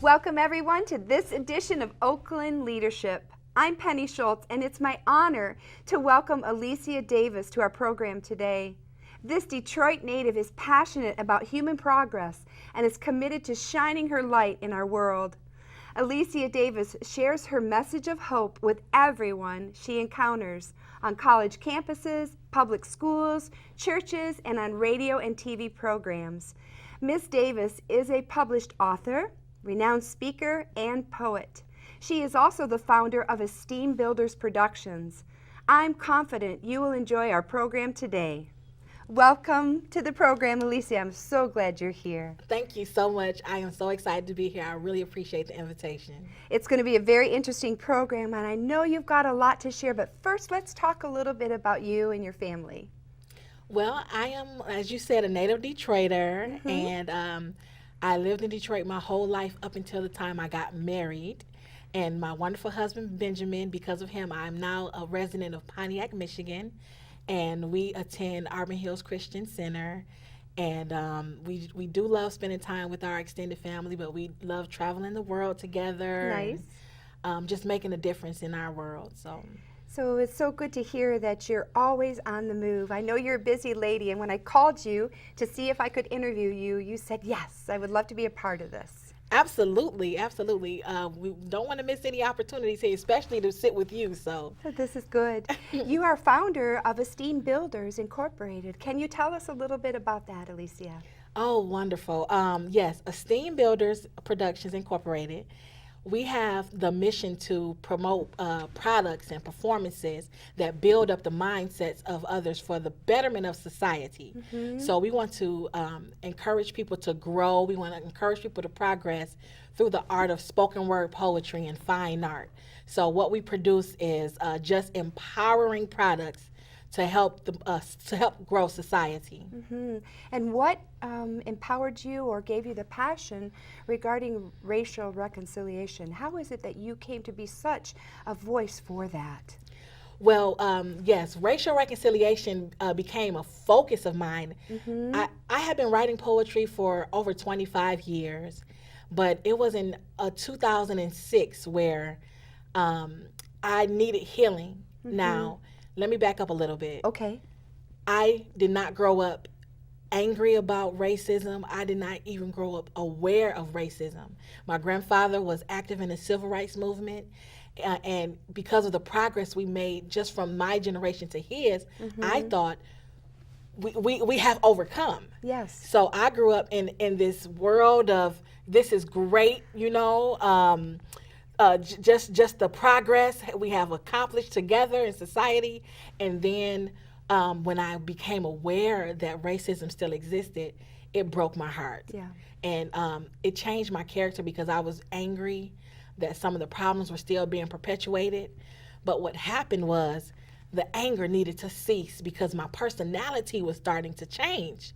Welcome everyone to this edition of Oakland Leadership. I'm Penny Schultz, and it's my honor to welcome Alicia Davis to our program today. This Detroit native is passionate about human progress and is committed to shining her light in our world. Alicia Davis shares her message of hope with everyone she encounters on college campuses, public schools, churches, and on radio and TV programs. Ms. Davis is a published author, renowned speaker, and poet. She is also the founder of Esteem Builders Productions. I'm confident you will enjoy our program today. Welcome to the program, Alicia. I'm so glad you're here. Thank you so much. I am so excited to be here. I really appreciate the invitation. It's going to be a very interesting program, and I know you've got a lot to share, but first let's talk a little bit about you and your family. Well, I am, as you said, a native Detroiter, and I lived in Detroit my whole life up until the time I got married. And my wonderful husband, Benjamin, because of him, I'm now a resident of Pontiac, Michigan. And we attend Auburn Hills Christian Center, and we do love spending time with our extended family, but we love traveling the world together. Nice. And, just making a difference in our world. So it's so good to hear that you're always on the move. I know you're a busy lady, and when I called you to see if I could interview you, you said, yes, I would love to be a part of this. Absolutely, absolutely. We don't want to miss any opportunities here, especially to sit with you. So this is good. You are founder of Esteem Builders Incorporated. Can you tell us a little bit about that, Alicia? Oh, wonderful. Yes, Esteem Builders Productions Incorporated. We have the mission to promote products and performances that build up the mindsets of others for the betterment of society. So we want to encourage people to grow. We want to encourage people to progress through the art of spoken word poetry and fine art. So what we produce is just empowering products to help grow society. And what empowered you or gave you the passion regarding racial reconciliation? How is it that you came to be such a voice for that? Well, yes, racial reconciliation became a focus of mine. I had been writing poetry for over 25 years, but it was in 2006 where I needed healing. Now, let me back up a little bit. Okay. I did not grow up angry about racism. I did not even grow up aware of racism. My grandfather was active in the civil rights movement, and because of the progress we made just from my generation to his, I thought we have overcome. Yes. So I grew up in this world of this is great, you know, just the progress we have accomplished together in society. And then when I became aware that racism still existed, it broke my heart. Yeah. And it changed my character because I was angry that some of the problems were still being perpetuated. But what happened was the anger needed to cease because my personality was starting to change.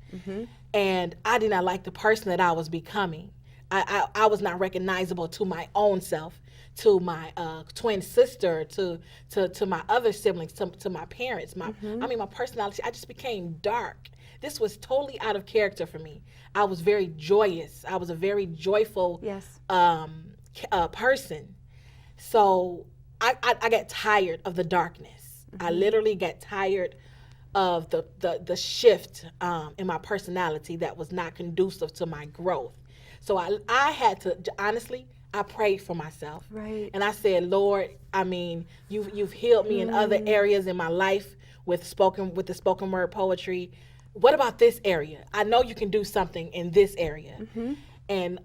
And I did not like the person that I was becoming. I was not recognizable to my own self, to my twin sister, to my other siblings, to my parents. My personality, I just became dark. This was totally out of character for me. I was very joyous. I was a very joyful person. So I got tired of the darkness. I literally got tired of the shift in my personality that was not conducive to my growth. So I had to, honestly, I prayed for myself. Right. And I said, Lord, I mean, you've healed me in other areas in my life with the spoken word poetry. What about this area? I know you can do something in this area. And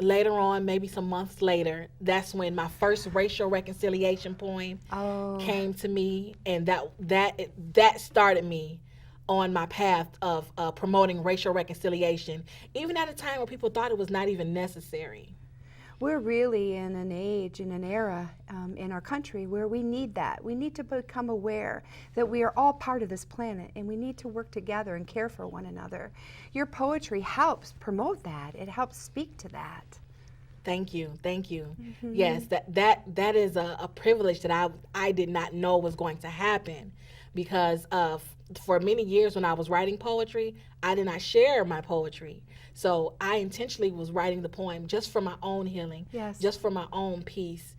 later on, maybe some months later, that's when my first racial reconciliation poem came to me, and that started me on my path of promoting racial reconciliation, even at a time where people thought it was not even necessary. We're really in an age, in an era in our country where we need that. We need to become aware that we are all part of this planet, and we need to work together and care for one another. Your poetry helps promote that. It helps speak to that. Thank you, thank you. Yes, that is a privilege that I did not know was going to happen. because for many years when I was writing poetry, I did not share my poetry. So I intentionally was writing the poem just for my own healing, Yes. just for my own peace.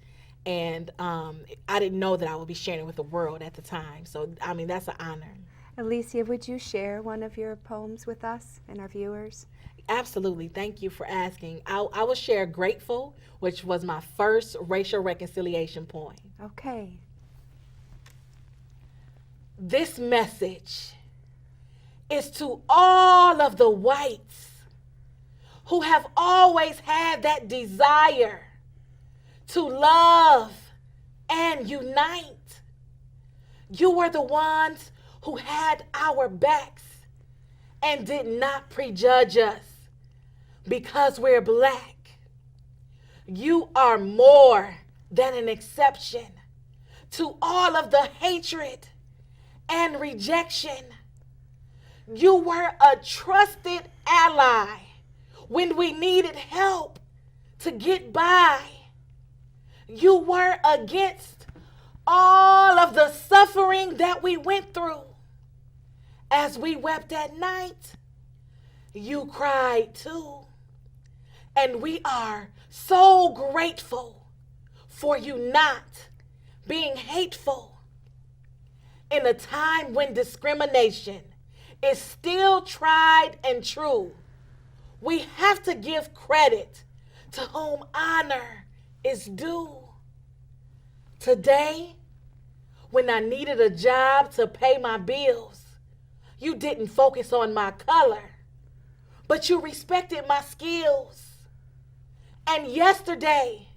And I didn't know that I would be sharing it with the world at the time. So, I mean, that's an honor. Alicia, would you share one of your poems with us and our viewers? Absolutely. Thank you for asking. I will share Grateful, which was my first racial reconciliation poem. Okay. This message is to all of the whites who have always had that desire to love and unite. You were the ones who had our backs and did not prejudge us because we're black. You are more than an exception to all of the hatred and rejection. You were a trusted ally when we needed help to get by. You were against all of the suffering that we went through. As we wept at night, you cried too. And we are so grateful for you not being hateful. In a time when discrimination is still tried and true, we have to give credit to whom honor is due. Today, when I needed a job to pay my bills, you didn't focus on my color, but you respected my skills. And yesterday,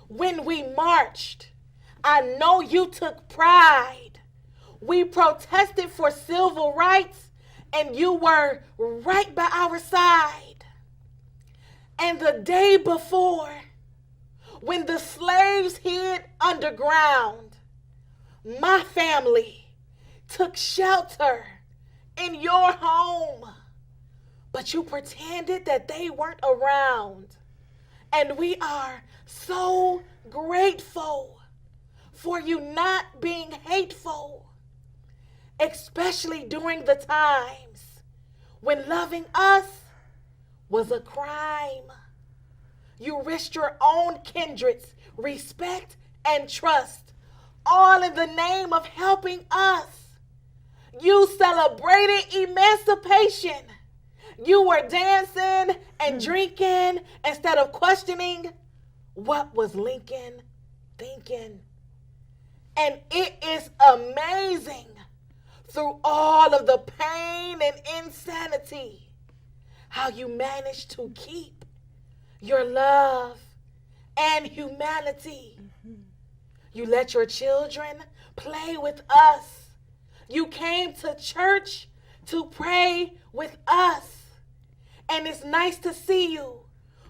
when we marched, I know you took pride. We protested for civil rights, and you were right by our side. And the day before, when the slaves hid underground, my family took shelter in your home, but you pretended that they weren't around. And we are so grateful for you not being hateful, especially during the times when loving us was a crime. You risked your own kindred's respect and trust, all in the name of helping us. You celebrated emancipation. You were dancing and drinking instead of questioning what was Lincoln thinking. And it is amazing through all of the pain and insanity how you managed to keep your love and humanity. You let your children play with us. You came to church to pray with us. And it's nice to see you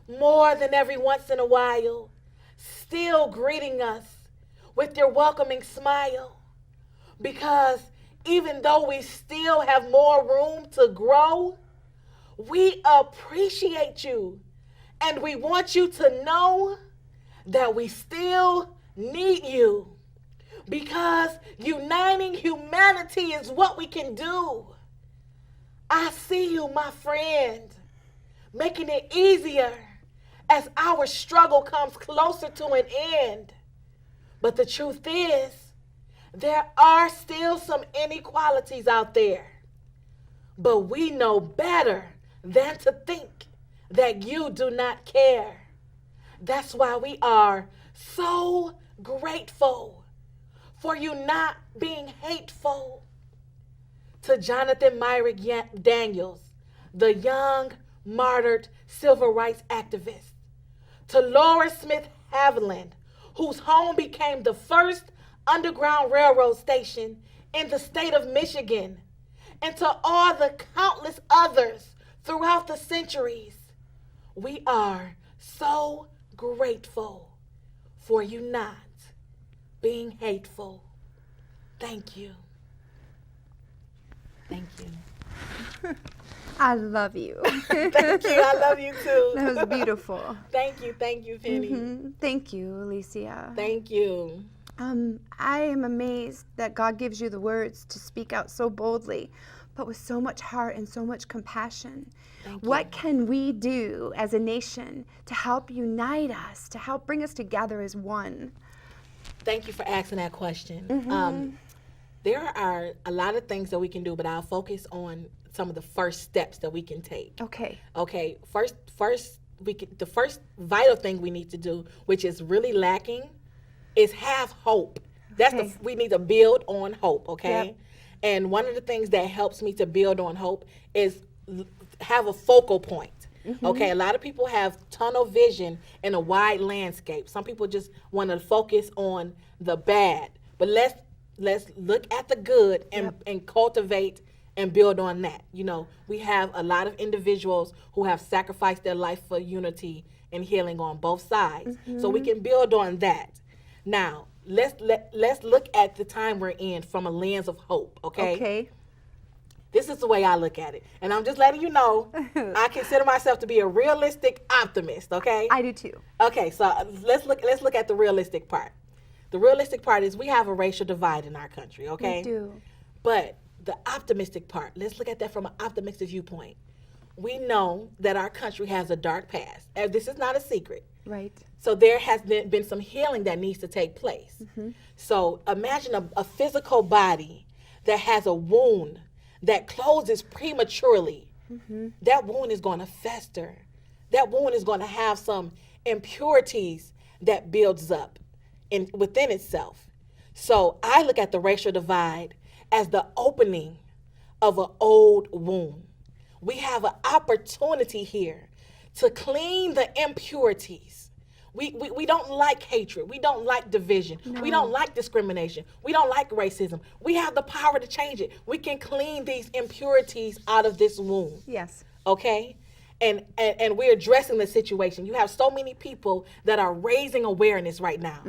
more than every once in a while, still greeting us with your welcoming smile. Because even though we still have more room to grow, we appreciate you. And we want you to know that we still need you. Because uniting humanity is what we can do. I see you, my friend, making it easier as our struggle comes closer to an end. But the truth is, there are still some inequalities out there. But we know better than to think that you do not care. That's why we are so grateful for you not being hateful. To Jonathan Myrick Daniels, the young martyred civil rights activist. To Laura Smith Haviland, whose home became the first underground railroad station in the state of Michigan. And to all the countless others throughout the centuries, we are so grateful for you not being hateful. Thank you. Thank you. I love you. Thank you. I love you too. That was beautiful. Thank you, Penny. Thank you, Alicia. Thank you. I am amazed that God gives you the words to speak out so boldly, but with so much heart and so much compassion. What can we do as a nation to help unite us, to help bring us together as one? Thank you for asking that question. There are a lot of things that we can do, but I'll focus on some of the first steps that we can take. Okay. Okay. The first vital thing we need to do, which is really lacking, is have hope. We need to build on hope. Okay. Yep. And one of the things that helps me to build on hope is have a focal point. Okay, a lot of people have tunnel vision in a wide landscape. Some people just want to focus on the bad, but let's look at the good and cultivate and build on that. You know, we have a lot of individuals who have sacrificed their life for unity and healing on both sides, so we can build on that. Now, let's look at the time we're in from a lens of hope. Okay. This is the way I look at it. And I'm just letting you know, I consider myself to be a realistic optimist, okay? I do too. Okay, so let's look at the realistic part. The realistic part is we have a racial divide in our country, okay? We do. But the optimistic part, let's look at that from an optimistic viewpoint. We know that our country has a dark past. And this is not a secret. Right. So there has been some healing that needs to take place. So imagine a physical body that has a wound that closes prematurely. That wound is going to fester. That wound is going to have some impurities that builds up within itself. So I look at the racial divide as the opening of an old wound. We have an opportunity here to clean the impurities. We don't like hatred. We don't like division. No. We don't like discrimination. We don't like racism. We have the power to change it. We can clean these impurities out of this wound. Yes. Okay? And we're addressing the situation. You have so many people that are raising awareness right now.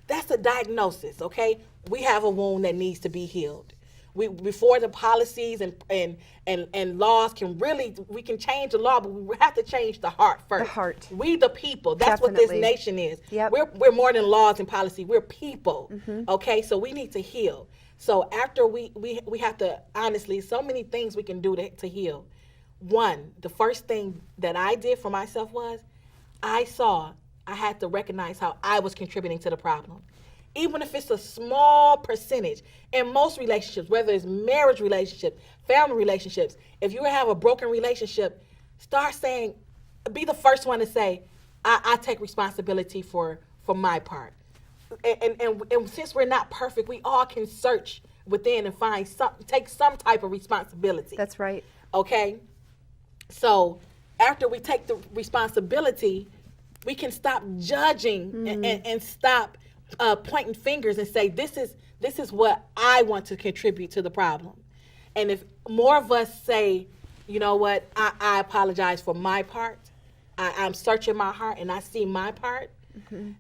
That's a diagnosis, okay? We have a wound that needs to be healed. Before the policies and laws we can change the law, but we have to change the heart first. The heart. We the people. That's Definitely. what this nation is. Yep. We're more than laws and policy. We're people. Okay, so we need to heal. So after we have to, honestly, so many things we can do to heal. One, the first thing that I did for myself was I had to recognize how I was contributing to the problem. Even if it's a small percentage. In most relationships, whether it's marriage relationships, family relationships, if you have a broken relationship, be the first one to say, I take responsibility for my part. And since we're not perfect, we all can search within and take some type of responsibility. That's right. Okay? So after we take the responsibility, we can stop judging and stop pointing fingers and say, this is what I want to contribute to the problem. And if more of us say, you know what, I apologize for my part, I'm searching my heart and I see my part,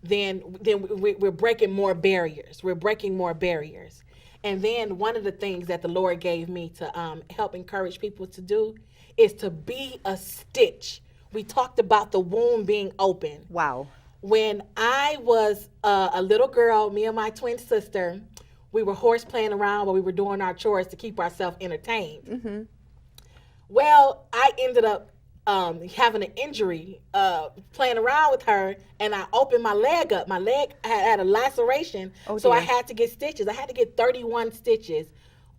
then we're breaking more barriers. We're breaking more barriers. And then one of the things that the Lord gave me to help encourage people to do is to be a stitch. We talked about the wound being open. Wow. When I was a little girl, me and my twin sister, we were horse playing around while we were doing our chores to keep ourselves entertained. Well, I ended up having an injury playing around with her, and I opened my leg up. My leg had a laceration, so I had to get stitches. I had to get 31 stitches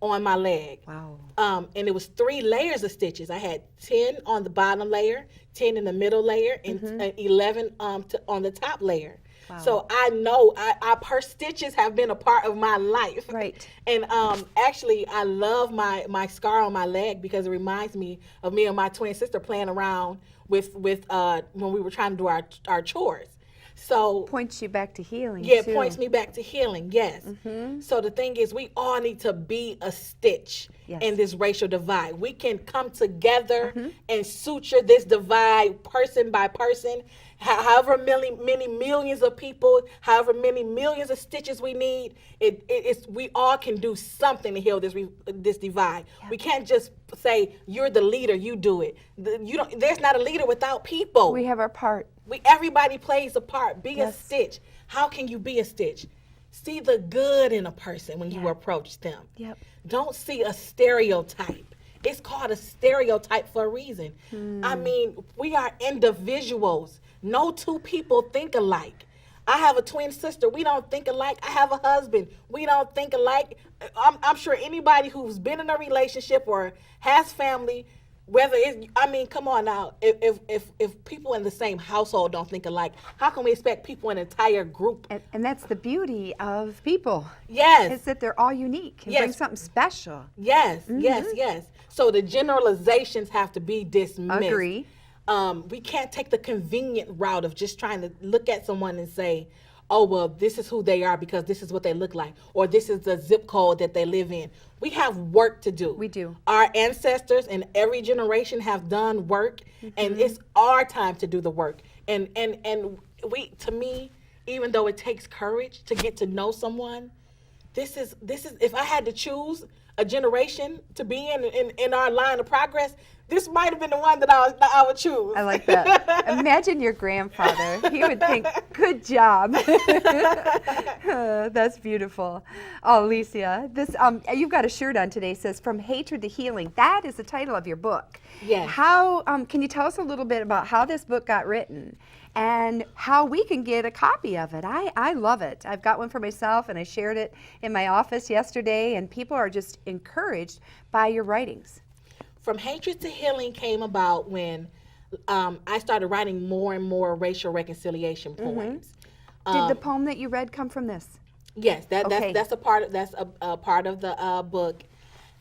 on my leg. Wow. And it was 3 layers of stitches. I had 10 on the bottom layer, 10 in the middle layer, and 11 on the top layer. Wow. So I know her stitches have been a part of my life. Right. And actually, I love my scar on my leg because it reminds me of me and my twin sister playing around with when we were trying to do our chores. So points you back to healing. Yeah, too. It points me back to healing. Yes. So the thing is, we all need to be a stitch in this racial divide. We can come together and suture this divide person by person however many millions of people, however many millions of stitches we need, it's we all can do something to heal this divide. Yeah. We can't just say you're the leader, you do it. You don't. There's not a leader without people. We have our part. Everybody plays a part. Be Yes. a stitch. How can you be a stitch? See the good in a person when you Yeah. approach them. Yep. Don't see a stereotype. It's called a stereotype for a reason. I mean, we are individuals. No two people think alike. I have a twin sister. We don't think alike. I have a husband. We don't think alike. I'm sure anybody who's been in a relationship or has family, whether it's, I mean, come on now. If people in the same household don't think alike, how can we expect people in an entire group? And that's the beauty of people. Yes. Is that they're all unique and Yes. bring something special. Yes, yes. So the generalizations have to be dismissed. Agree. We can't take the convenient route of just trying to look at someone and say, oh, well, this is who they are because this is what they look like, or this is the zip code that they live in. We have work to do. We do. Our ancestors and every generation have done work, and it's our time to do the work. And we, to me, even though it takes courage to get to know someone, this is if I had to choose a generation to be in our line of progress, this might have been the one that I would choose. I like that. Imagine your grandfather. He would think, good job. That's beautiful. Oh, Alicia, this you've got a shirt on today, says From Hatred to Healing. That is the title of your book. Yes. How can you tell us a little bit about how this book got written and how we can get a copy of it? I love it. I've got one for myself, and I shared it in my office yesterday, and people are just encouraged by your writings. From Hatred to Healing came about when I started writing more and more racial reconciliation poems. Did the poem that you read come from this? Yes, Okay. that's a part of the book,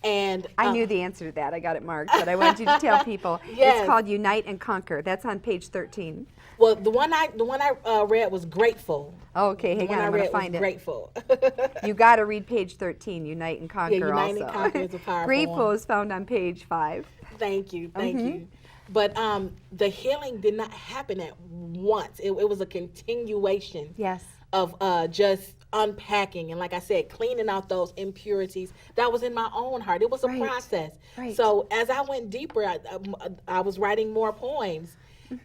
and I knew the answer to that. I got it marked, but I wanted you to tell people. Yes. It's called Unite and Conquer. That's on page 13. Well, the one I read was Grateful. Oh, okay, hang The on, one I I'm going read to find was it. Grateful. You got to read page 13, Unite and Conquer Unite and also. Conquer is a powerful Grateful one. is found on page 5. Thank you. But the healing did not happen at once. It was a continuation Yes. of just unpacking and, like I said, cleaning out those impurities that was in my own heart. It was a Right. process. Right. So as I went deeper, I was writing more poems,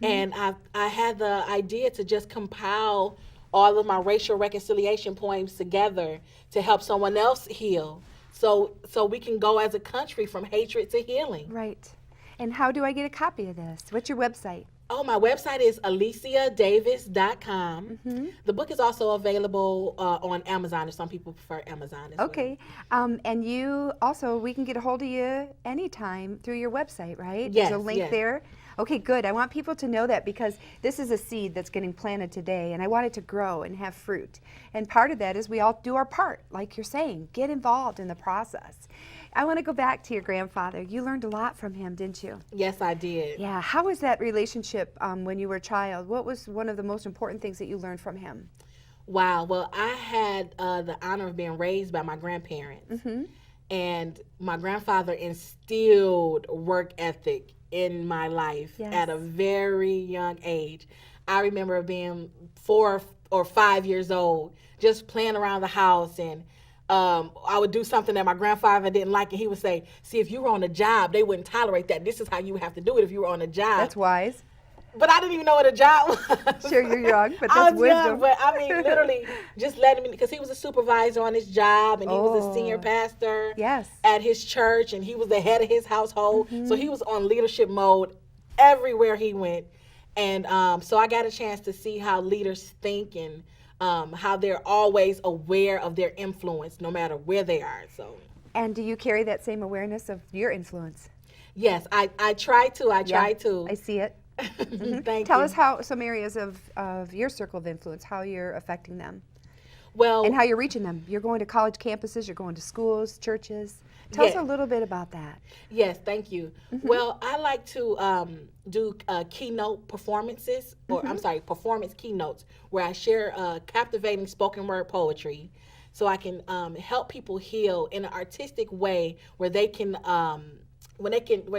and I had the idea to just compile all of my racial reconciliation poems together to help someone else heal. So we can go as a country from hatred to healing. Right. And how do I get a copy of this? What's your website? Oh, my website is aliciadavis.com. The book is also available on Amazon, if some people prefer Amazon as well. Okay. And you also, we can get a hold of you anytime through your website, right? Yes, There's a link yes. there. Okay, good. I want people to know that because this is a seed that's getting planted today, and I want it to grow and have fruit. And part of that is we all do our part, like you're saying. Get involved in the process. I want to go back to your grandfather. You learned a lot from him, didn't you? Yes, I did. Yeah. How was that relationship when you were a child? What was one of the most important things that you learned from him? Wow. Well, I had the honor of being raised by my grandparents. And my grandfather instilled work ethic in my life Yes. at a very young age. I remember being 4 or 5 years old, just playing around the house, and I would do something that my grandfather didn't like, and he would say, see, if you were on a job, they wouldn't tolerate that. This is how you have to do it if you were on a job. That's wise. But I didn't even know what a job was. Sure, you're young, but I that's was wisdom. young, but I mean, literally just letting me, because he was a supervisor on his job, and he was a senior Oh. pastor Yes. at his church, and he was the head of his household. So he was on leadership mode everywhere he went. And so I got a chance to see how leaders think and how they're always aware of their influence no matter where they are. So And do you carry that same awareness of your influence? yes, I try to. I try to. I see it. Thank Tell you. us how some areas of your circle of influence, how you're affecting them Well, and how you're reaching them. You're going to college campuses, you're going to schools, churches. Tell us Yeah. a little bit about that. yes, thank you. Well, I like to do keynote performances, or I'm sorry, performance keynotes, where I share captivating spoken word poetry, so I can help people heal in an artistic way, where they can where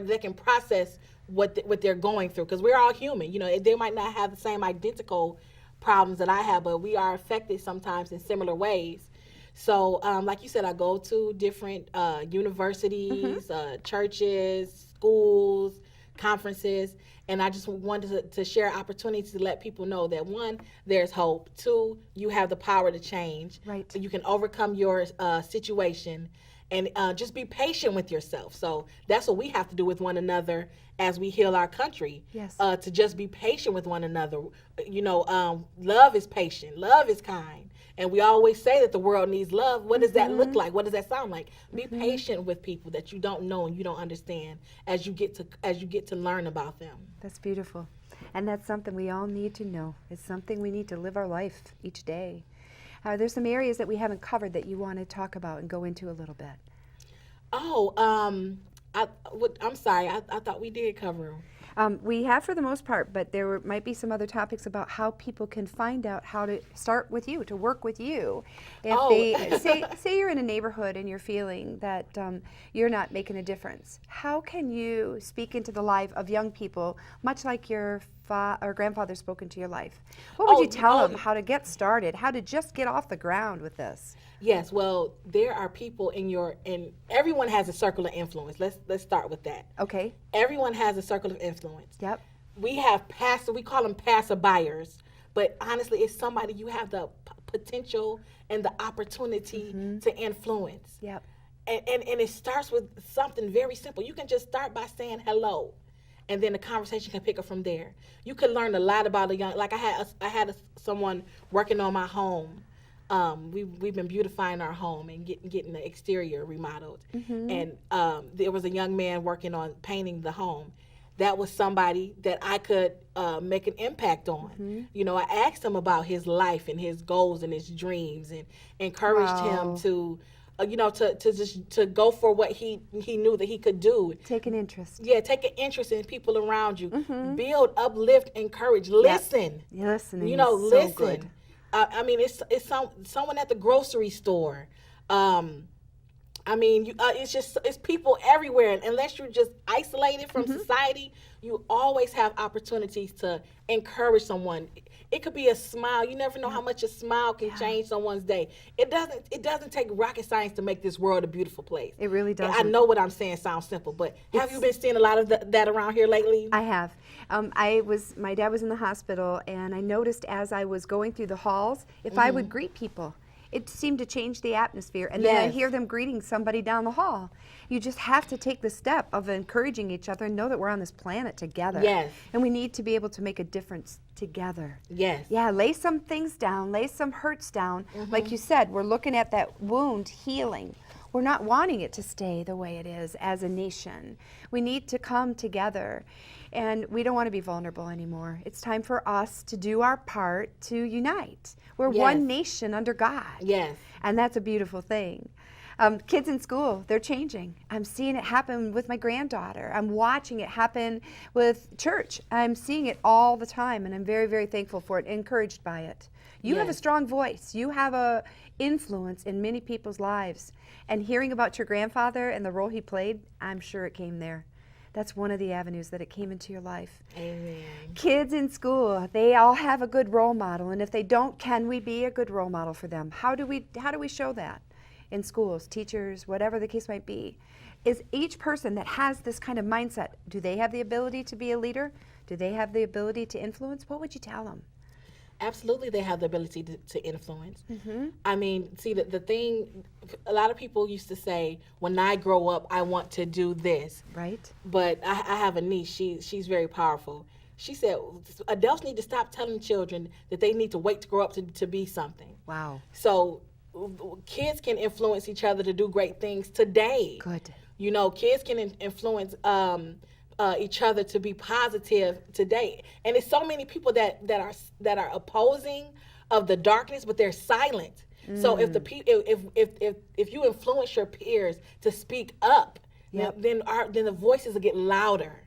they can process what they're going through, because we're all human. They might not have the same identical problems that I have, but we are affected sometimes in similar ways. So, like you said, I go to different universities, churches, schools, conferences, and I just wanted to share opportunities to let people know that, one, there's hope. Two, you have the power to change. Right. You can overcome your situation, and just be patient with yourself. So that's what we have to do with one another as we heal our country. Yes. To just be patient with one another. Love is patient. Love is kind. And we always say that the world needs love. What does that look like? What does that sound like? Be patient with people that you don't know and you don't understand as you get to learn about them. That's beautiful. And that's something we all need to know. It's something we need to live our life each day. There's some areas that we haven't covered that you want to talk about and go into a little bit. Oh, I'm sorry. I thought we did cover them. We have for the most part, but might be some other topics about how people can find out how to start with you, to work with you. If they say you're in a neighborhood and you're feeling that you're not making a difference, how can you speak into the life of young people, much like your or grandfather spoke into your life? What would you tell them how to get started, how to just get off the ground with this? Yes, well, there are people and everyone has a circle of influence. Let's start with that. Okay. Everyone has a circle of influence. Yep. We have we call them passerbyers, but honestly, it's somebody you have the potential and the opportunity to influence. Yep. And it starts with something very simple. You can just start by saying hello, and then the conversation can pick up from there. You can learn a lot about like I had someone working on my home. We've been beautifying our home and getting the exterior remodeled. And there was a young man working on painting the home. That was somebody that I could make an impact on. I asked him about his life and his goals and his dreams, and encouraged him to to go for what he knew that he could do. Take an interest. Yeah, take an interest in people around you. Build, uplift, encourage, listen. Yep. Listening. Listen. So good. I mean, it's someone at the grocery store. It's people everywhere. And unless you're just isolated from society, you always have opportunities to encourage someone. It could be a smile. You never know how much a smile can change someone's day. It doesn't take rocket science to make this world a beautiful place. It really doesn't. I know what I'm saying sounds simple, but have you been seeing a lot of that around here lately? I have. My dad was in the hospital, and I noticed as I was going through the halls, if I would greet people, it seemed to change the atmosphere. And then I hear them greeting somebody down the hall. You just have to take the step of encouraging each other and know that we're on this planet together. Yes. And we need to be able to make a difference together. Yes. Yeah, lay some things down, lay some hurts down. Like you said, we're looking at that wound healing. We're not wanting it to stay the way it is as a nation. We need to come together, and we don't want to be vulnerable anymore. It's time for us to do our part to unite. We're one nation under God. Yes. And that's a beautiful thing. Kids in school, they're changing. I'm seeing it happen with my granddaughter. I'm watching it happen with church. I'm seeing it all the time, and I'm very, very thankful for it, encouraged by it. You have a strong voice. You have a influence in many people's lives. And hearing about your grandfather and the role he played, I'm sure it came there. That's one of the avenues that it came into your life. Amen. Kids in school, they all have a good role model, and if they don't, can we be a good role model for them? How do we show that in schools, teachers, whatever the case might be? Is each person that has this kind of mindset, do they have the ability to be a leader? Do they have the ability to influence? What would you tell them? Absolutely, they have the ability to influence. I mean, see, the thing, a lot of people used to say, when I grow up, I want to do this. Right. But I have a niece, she's very powerful. She said, adults need to stop telling children that they need to wait to grow up to be something. Wow. So kids can influence each other to do great things today. Good. Kids can influence each other to be positive today, and it's so many people that are opposing of the darkness, but they're silent. So if you influence your peers to speak up, then the voices will get louder.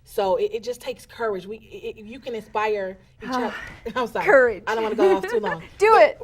So it just takes courage. You can inspire each other. I'm sorry. Courage. I don't want to go off too long. Do it.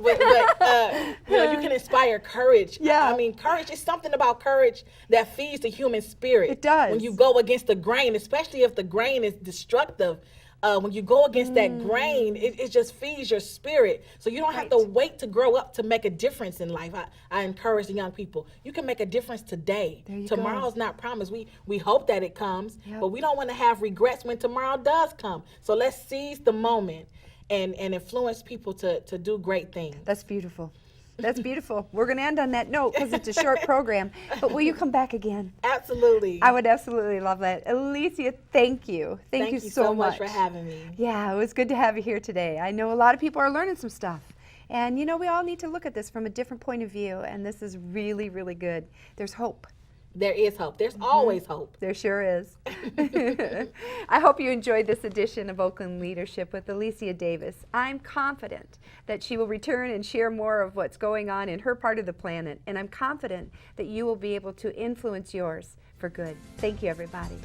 You can inspire courage. Yeah. I mean, courage is something about courage that feeds the human spirit. It does. When you go against the grain, especially if the grain is destructive. When you go against that grain, it just feeds your spirit. So you don't have to wait to grow up to make a difference in life. I encourage the young people. You can make a difference today. Tomorrow's not promised. We hope that it comes, but we don't want to have regrets when tomorrow does come. So let's seize the moment and influence people to do great things. That's beautiful. That's beautiful. We're going to end on that note because it's a short program. But will you come back again? Absolutely. I would absolutely love that. Alicia, thank you. Thank you so much for having me. Yeah, it was good to have you here today. I know a lot of people are learning some stuff. And, you know, we all need to look at this from a different point of view. And this is really, really good. There's hope. There is hope. There's always hope. There sure is. I hope you enjoyed this edition of Oakland Leadership with Alicia Davis. I'm confident that she will return and share more of what's going on in her part of the planet, and I'm confident that you will be able to influence yours for good. Thank you, everybody.